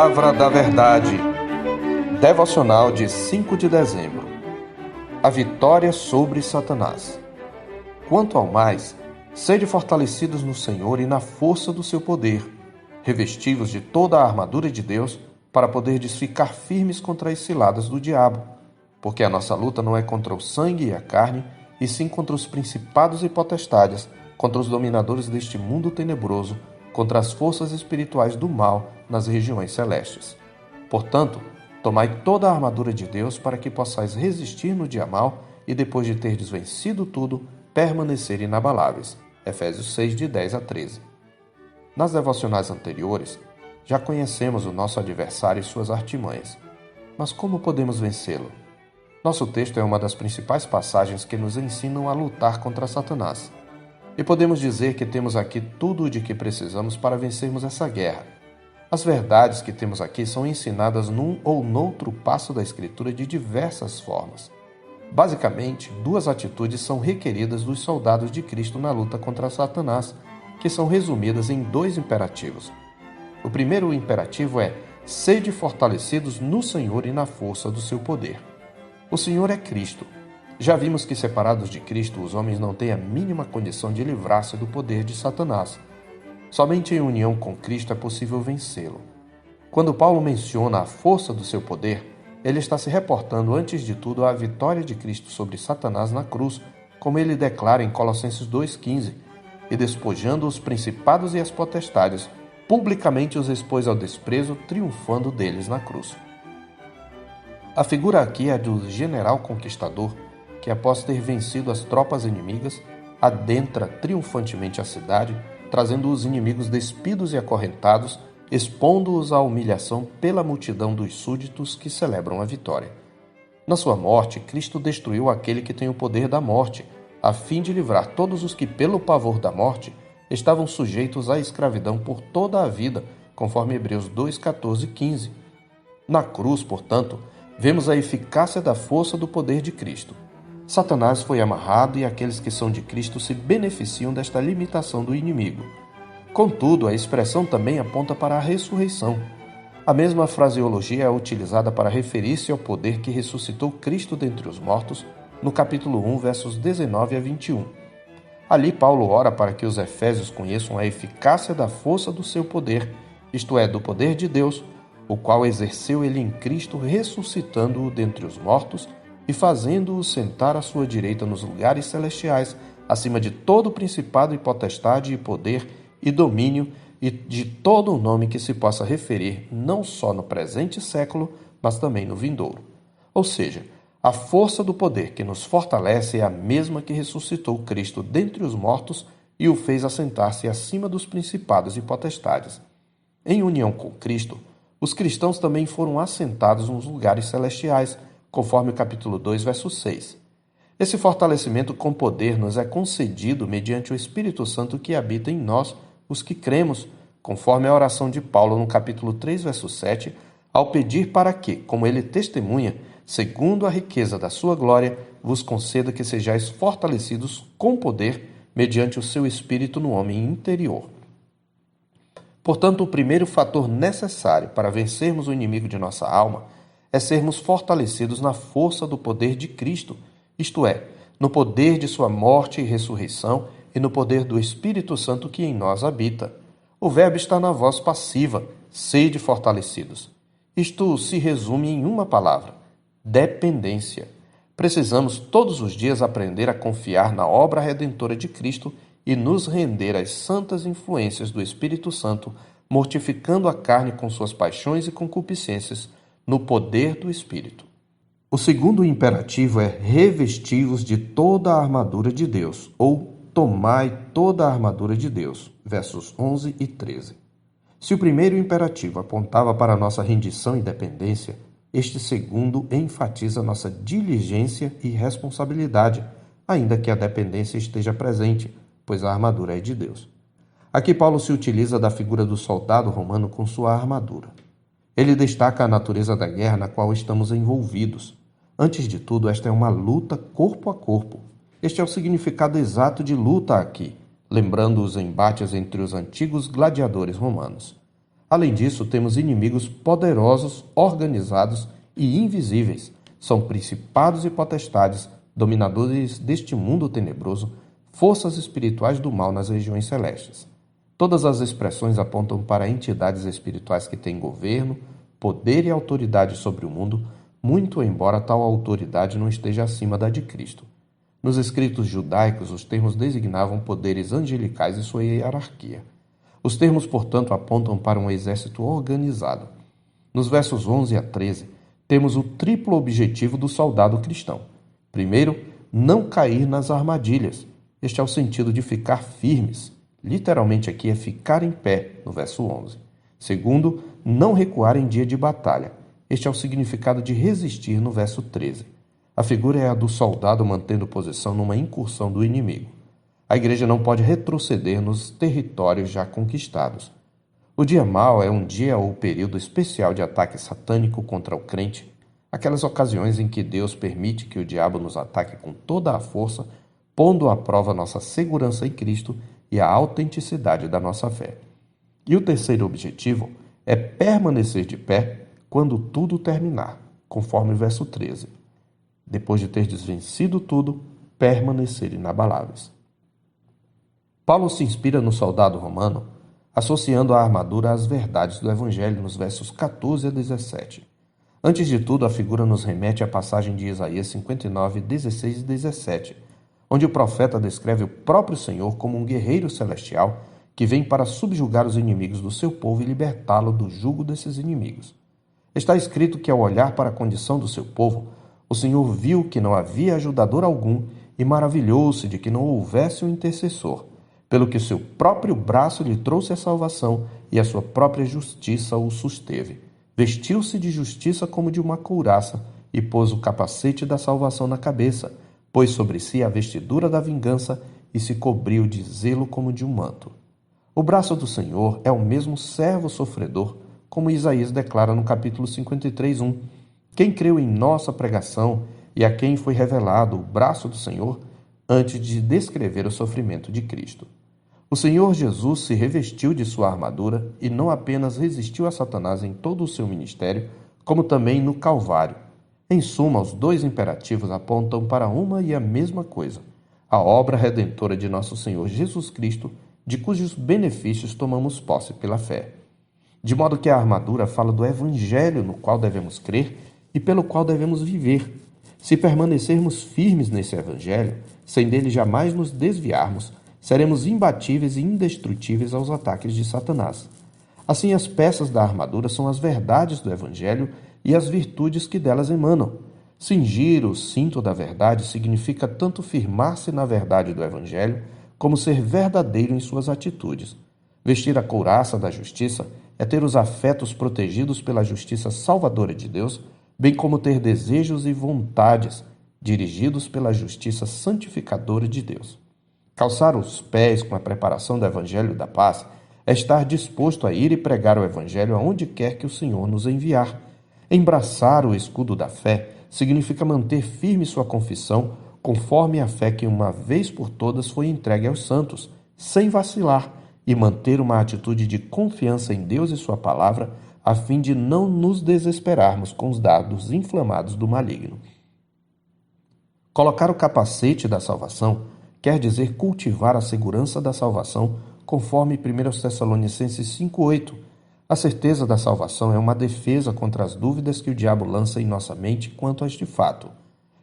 Palavra da Verdade. Devocional de 5 de dezembro. A vitória sobre Satanás. Quanto ao mais, sede fortalecidos no Senhor e na força do seu poder, revestivos de toda a armadura de Deus, para poderdes ficar firmes contra as ciladas do diabo. Porque a nossa luta não é contra o sangue e a carne, e sim contra os principados e potestades, contra os dominadores deste mundo tenebroso, contra as forças espirituais do mal nas regiões celestes. Portanto, tomai toda a armadura de Deus para que possais resistir no dia mau e, depois de terdes vencido tudo, permanecer inabaláveis. Efésios 6, de 10 a 13. Nas devocionais anteriores, já conhecemos o nosso adversário e suas artimanhas. Mas como podemos vencê-lo? Nosso texto é uma das principais passagens que nos ensinam a lutar contra Satanás. E podemos dizer que temos aqui tudo o de que precisamos para vencermos essa guerra. As verdades que temos aqui são ensinadas num ou noutro passo da Escritura de diversas formas. Basicamente, duas atitudes são requeridas dos soldados de Cristo na luta contra Satanás, que são resumidas em dois imperativos. O primeiro imperativo é: sede fortalecidos no Senhor e na força do seu poder. O Senhor é Cristo. Já vimos que, separados de Cristo, os homens não têm a mínima condição de livrar-se do poder de Satanás. Somente em união com Cristo é possível vencê-lo. Quando Paulo menciona a força do seu poder, ele está se reportando, antes de tudo, à vitória de Cristo sobre Satanás na cruz, como ele declara em Colossenses 2,15, e despojando os principados e as potestades, publicamente os expôs ao desprezo, triunfando deles na cruz. A figura aqui é a do general conquistador, que, após ter vencido as tropas inimigas, adentra triunfantemente a cidade, trazendo os inimigos despidos e acorrentados, expondo-os à humilhação pela multidão dos súditos que celebram a vitória. Na sua morte, Cristo destruiu aquele que tem o poder da morte, a fim de livrar todos os que, pelo pavor da morte, estavam sujeitos à escravidão por toda a vida, conforme Hebreus 2, 14 e 15. Na cruz, portanto, vemos a eficácia da força do poder de Cristo. Satanás foi amarrado e aqueles que são de Cristo se beneficiam desta limitação do inimigo. Contudo, a expressão também aponta para a ressurreição. A mesma fraseologia é utilizada para referir-se ao poder que ressuscitou Cristo dentre os mortos, no capítulo 1, versos 19 a 21. Ali, Paulo ora para que os efésios conheçam a eficácia da força do seu poder, isto é, do poder de Deus, o qual exerceu ele em Cristo, ressuscitando-o dentre os mortos e fazendo-o sentar à sua direita nos lugares celestiais, acima de todo principado e potestade e poder e domínio e de todo o nome que se possa referir, não só no presente século, mas também no vindouro. Ou seja, a força do poder que nos fortalece é a mesma que ressuscitou Cristo dentre os mortos e o fez assentar-se acima dos principados e potestades. Em união com Cristo, os cristãos também foram assentados nos lugares celestiais, conforme o capítulo 2, verso 6. Esse fortalecimento com poder nos é concedido mediante o Espírito Santo que habita em nós, os que cremos, conforme a oração de Paulo no capítulo 3, verso 7, ao pedir para que, como ele testemunha, segundo a riqueza da sua glória, vos conceda que sejais fortalecidos com poder, mediante o seu Espírito no homem interior. Portanto, o primeiro fator necessário para vencermos o inimigo de nossa alma é sermos fortalecidos na força do poder de Cristo, isto é, no poder de sua morte e ressurreição e no poder do Espírito Santo que em nós habita. O verbo está na voz passiva, sede fortalecidos. Isto se resume em uma palavra: dependência. Precisamos todos os dias aprender a confiar na obra redentora de Cristo e nos render às santas influências do Espírito Santo, mortificando a carne com suas paixões e concupiscências, no poder do Espírito. O segundo imperativo é revesti-vos de toda a armadura de Deus, ou tomai toda a armadura de Deus, versos 11 e 13. Se o primeiro imperativo apontava para a nossa rendição e dependência, este segundo enfatiza nossa diligência e responsabilidade, ainda que a dependência esteja presente, pois a armadura é de Deus. Aqui Paulo se utiliza da figura do soldado romano com sua armadura. Ele destaca a natureza da guerra na qual estamos envolvidos. Antes de tudo, esta é uma luta corpo a corpo. Este é o significado exato de luta aqui, lembrando os embates entre os antigos gladiadores romanos. Além disso, temos inimigos poderosos, organizados e invisíveis. São principados e potestades, dominadores deste mundo tenebroso, forças espirituais do mal nas regiões celestes. Todas as expressões apontam para entidades espirituais que têm governo, poder e autoridade sobre o mundo, muito embora tal autoridade não esteja acima da de Cristo. Nos escritos judaicos, os termos designavam poderes angelicais e sua hierarquia. Os termos, portanto, apontam para um exército organizado. Nos versos 11 a 13, temos o triplo objetivo do soldado cristão. Primeiro, não cair nas armadilhas. Este é o sentido de ficar firmes. Literalmente aqui é ficar em pé, no verso 11. Segundo, não recuar em dia de batalha. Este é o significado de resistir, no verso 13. A figura é a do soldado mantendo posição numa incursão do inimigo. A igreja não pode retroceder nos territórios já conquistados. O dia mau é um dia ou período especial de ataque satânico contra o crente, aquelas ocasiões em que Deus permite que o diabo nos ataque com toda a força, pondo à prova nossa segurança em Cristo e a autenticidade da nossa fé. E o terceiro objetivo é permanecer de pé quando tudo terminar, conforme o verso 13. Depois de ter vencido tudo, permanecer inabaláveis. Paulo se inspira no soldado romano, associando a armadura às verdades do Evangelho nos versos 14 a 17. Antes de tudo, a figura nos remete à passagem de Isaías 59, 16 e 17, onde o profeta descreve o próprio Senhor como um guerreiro celestial que vem para subjugar os inimigos do seu povo e libertá-lo do jugo desses inimigos. Está escrito que, ao olhar para a condição do seu povo, o Senhor viu que não havia ajudador algum e maravilhou-se de que não houvesse um intercessor, pelo que seu próprio braço lhe trouxe a salvação e a sua própria justiça o susteve. Vestiu-se de justiça como de uma couraça e pôs o capacete da salvação na cabeça, pôs sobre si a vestidura da vingança e se cobriu de zelo como de um manto. O braço do Senhor é o mesmo servo sofredor, como Isaías declara no capítulo 53, 1. Quem creu em nossa pregação e a quem foi revelado o braço do Senhor, antes de descrever o sofrimento de Cristo. O Senhor Jesus se revestiu de sua armadura e não apenas resistiu a Satanás em todo o seu ministério, como também no Calvário. Em suma, os dois imperativos apontam para uma e a mesma coisa: a obra redentora de nosso Senhor Jesus Cristo, de cujos benefícios tomamos posse pela fé. De modo que a armadura fala do Evangelho no qual devemos crer e pelo qual devemos viver. Se permanecermos firmes nesse Evangelho, sem dele jamais nos desviarmos, seremos imbatíveis e indestrutíveis aos ataques de Satanás. Assim, as peças da armadura são as verdades do Evangelho e as virtudes que delas emanam. Cingir o cinto da verdade significa tanto firmar-se na verdade do Evangelho, como ser verdadeiro em suas atitudes. Vestir a couraça da justiça é ter os afetos protegidos pela justiça salvadora de Deus, bem como ter desejos e vontades dirigidos pela justiça santificadora de Deus. Calçar os pés com a preparação do Evangelho da paz é estar disposto a ir e pregar o Evangelho aonde quer que o Senhor nos enviar. Embraçar o escudo da fé significa manter firme sua confissão conforme a fé que uma vez por todas foi entregue aos santos, sem vacilar, e manter uma atitude de confiança em Deus e sua palavra, a fim de não nos desesperarmos com os dardos inflamados do maligno. Colocar o capacete da salvação quer dizer cultivar a segurança da salvação, conforme 1 Tessalonicenses 5,8. A certeza da salvação é uma defesa contra as dúvidas que o diabo lança em nossa mente quanto a este fato.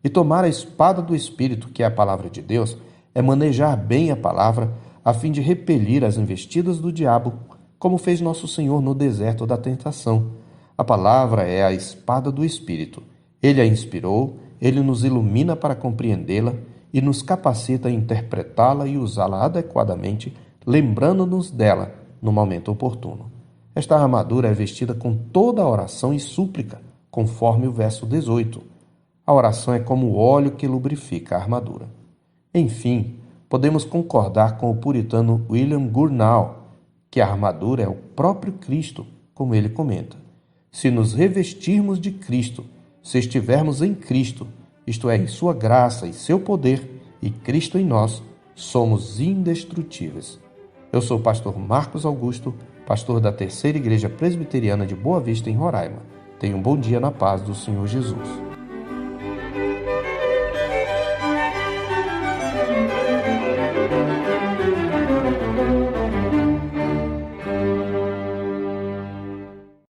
E tomar a espada do Espírito, que é a palavra de Deus, é manejar bem a palavra, a fim de repelir as investidas do diabo, como fez nosso Senhor no deserto da tentação. A palavra é a espada do Espírito. Ele a inspirou, ele nos ilumina para compreendê-la e nos capacita a interpretá-la e usá-la adequadamente, lembrando-nos dela no momento oportuno. Esta armadura é vestida com toda a oração e súplica, conforme o verso 18. A oração é como o óleo que lubrifica a armadura. Enfim, podemos concordar com o puritano William Gurnall, que a armadura é o próprio Cristo, como ele comenta. Se nos revestirmos de Cristo, se estivermos em Cristo, isto é, em sua graça e seu poder, e Cristo em nós, somos indestrutíveis. Eu sou o pastor Marcos Augusto, pastor da Terceira Igreja Presbiteriana de Boa Vista, em Roraima. Tenha um bom dia na paz do Senhor Jesus.